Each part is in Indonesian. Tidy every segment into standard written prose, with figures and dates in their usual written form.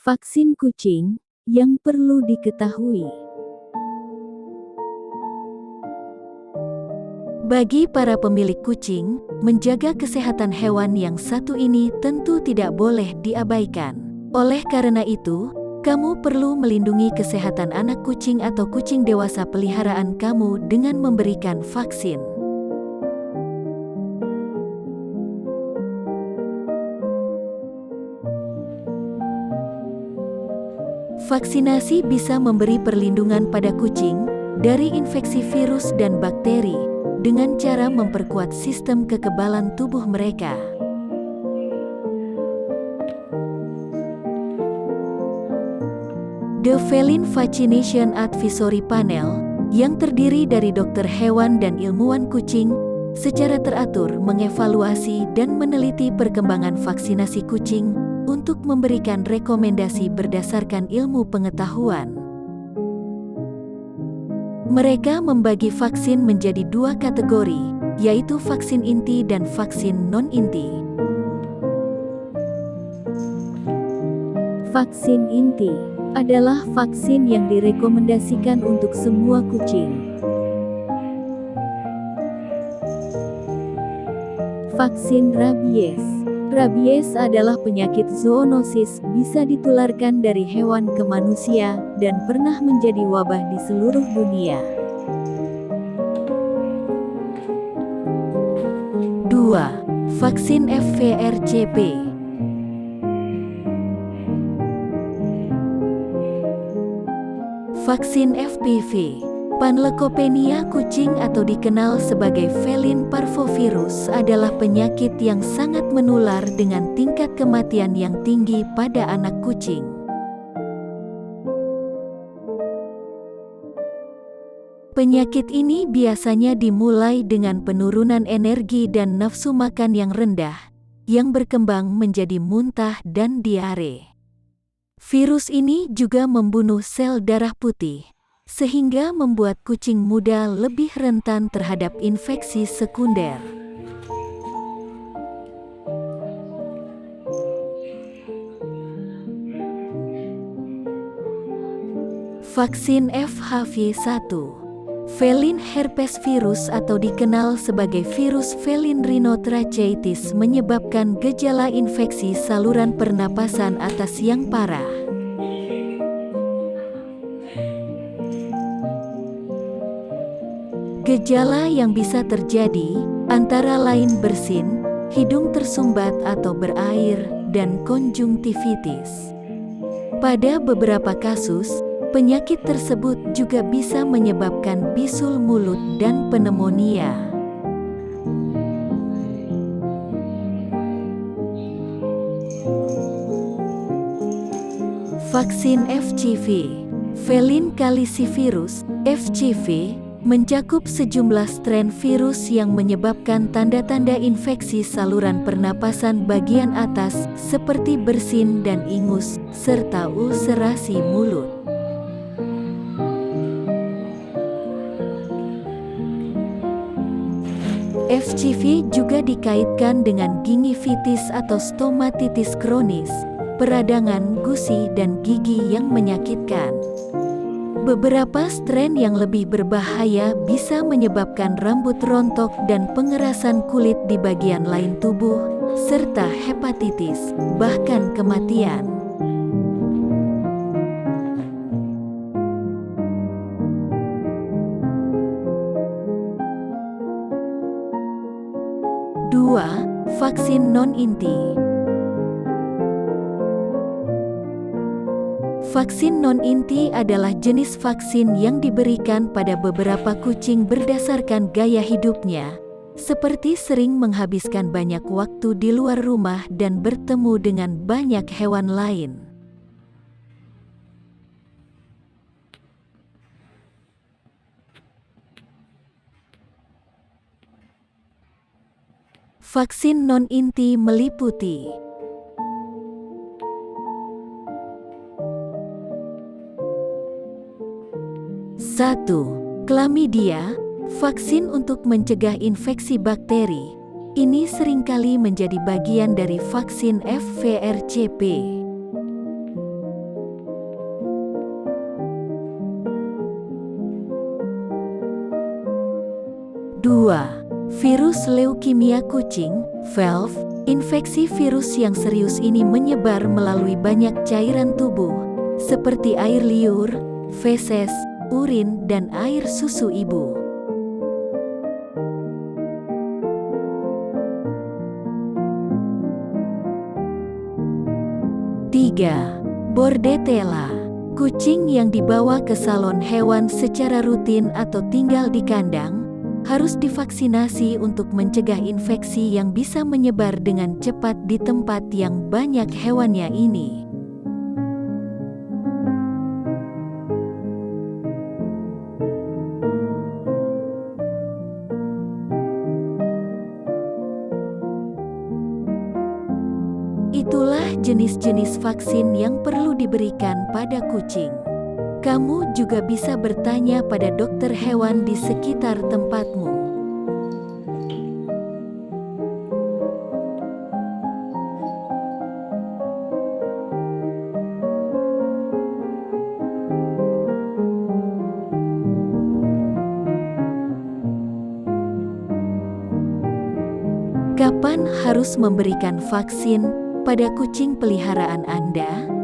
Vaksin kucing yang perlu diketahui. Bagi para pemilik kucing, menjaga kesehatan hewan yang satu ini tentu tidak boleh diabaikan. Oleh karena itu, kamu perlu melindungi kesehatan anak kucing atau kucing dewasa peliharaan kamu dengan memberikan vaksin. Vaksinasi bisa memberi perlindungan pada kucing dari infeksi virus dan bakteri dengan cara memperkuat sistem kekebalan tubuh mereka. The Feline Vaccination Advisory Panel, yang terdiri dari dokter hewan dan ilmuwan kucing, secara teratur mengevaluasi dan meneliti perkembangan vaksinasi kucing untuk memberikan rekomendasi berdasarkan ilmu pengetahuan. Mereka membagi vaksin menjadi dua kategori, yaitu vaksin inti dan vaksin non-inti. Vaksin inti adalah vaksin yang direkomendasikan untuk semua kucing. Vaksin rabies. Rabies adalah penyakit zoonosis, bisa ditularkan dari hewan ke manusia, dan pernah menjadi wabah di seluruh dunia. 2. Vaksin FVRCP. Vaksin FPV. Panleukopenia kucing atau dikenal sebagai feline parvovirus adalah penyakit yang sangat menular dengan tingkat kematian yang tinggi pada anak kucing. Penyakit ini biasanya dimulai dengan penurunan energi dan nafsu makan yang rendah, yang berkembang menjadi muntah dan diare. Virus ini juga membunuh sel darah putih, sehingga membuat kucing muda lebih rentan terhadap infeksi sekunder. Vaksin FHV1. Feline herpes virus atau dikenal sebagai virus feline rhinotracheitis menyebabkan gejala infeksi saluran pernapasan atas yang parah. Gejala yang bisa terjadi antara lain bersin, hidung tersumbat atau berair, dan konjungtivitis. Pada beberapa kasus, penyakit tersebut juga bisa menyebabkan bisul mulut dan pneumonia. Vaksin FCV. Feline calicivirus, FCV, mencakup sejumlah strain virus yang menyebabkan tanda-tanda infeksi saluran pernapasan bagian atas seperti bersin dan ingus, serta ulserasi mulut. FCV juga dikaitkan dengan gingivitis atau stomatitis kronis, peradangan gusi dan gigi yang menyakitkan. Beberapa strain yang lebih berbahaya bisa menyebabkan rambut rontok dan pengerasan kulit di bagian lain tubuh, serta hepatitis, bahkan kematian. Dua. Vaksin non-inti. Vaksin non-inti adalah jenis vaksin yang diberikan pada beberapa kucing berdasarkan gaya hidupnya, seperti sering menghabiskan banyak waktu di luar rumah dan bertemu dengan banyak hewan lain. Vaksin non-inti meliputi 1. Chlamydia, vaksin untuk mencegah infeksi bakteri. Ini seringkali menjadi bagian dari vaksin FVRCP. 2. Virus leukemia kucing, VLV. Infeksi virus yang serius ini menyebar melalui banyak cairan tubuh, seperti air liur, feses, urin, dan air susu ibu. 3. Bordetella. Kucing yang dibawa ke salon hewan secara rutin atau tinggal di kandang harus divaksinasi untuk mencegah infeksi yang bisa menyebar dengan cepat di tempat yang banyak hewannya ini. Itulah jenis-jenis vaksin yang perlu diberikan pada kucing. Kamu juga bisa bertanya pada dokter hewan di sekitar tempatmu. Kapan harus memberikan vaksin pada kucing peliharaan Anda?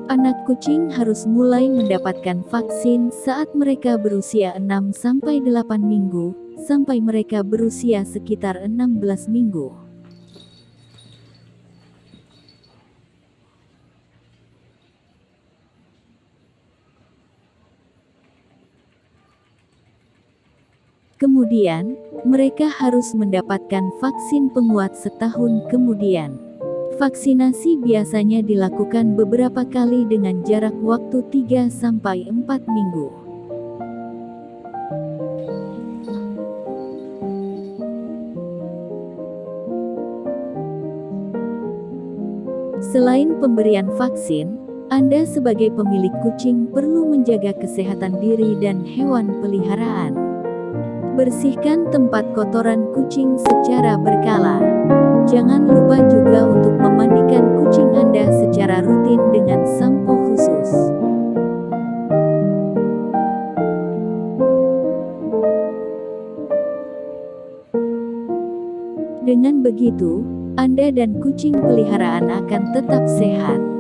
Anak kucing harus mulai mendapatkan vaksin saat mereka berusia 6-8 minggu, sampai mereka berusia sekitar 16 minggu. Kemudian, mereka harus mendapatkan vaksin penguat setahun kemudian. Vaksinasi biasanya dilakukan beberapa kali dengan jarak waktu 3-4 minggu. Selain pemberian vaksin, Anda sebagai pemilik kucing perlu menjaga kesehatan diri dan hewan peliharaan. Bersihkan tempat kotoran kucing secara berkala. Jangan lupa juga untuk memandikan kucing Anda secara rutin dengan sampo khusus. Dengan begitu, Anda dan kucing peliharaan akan tetap sehat.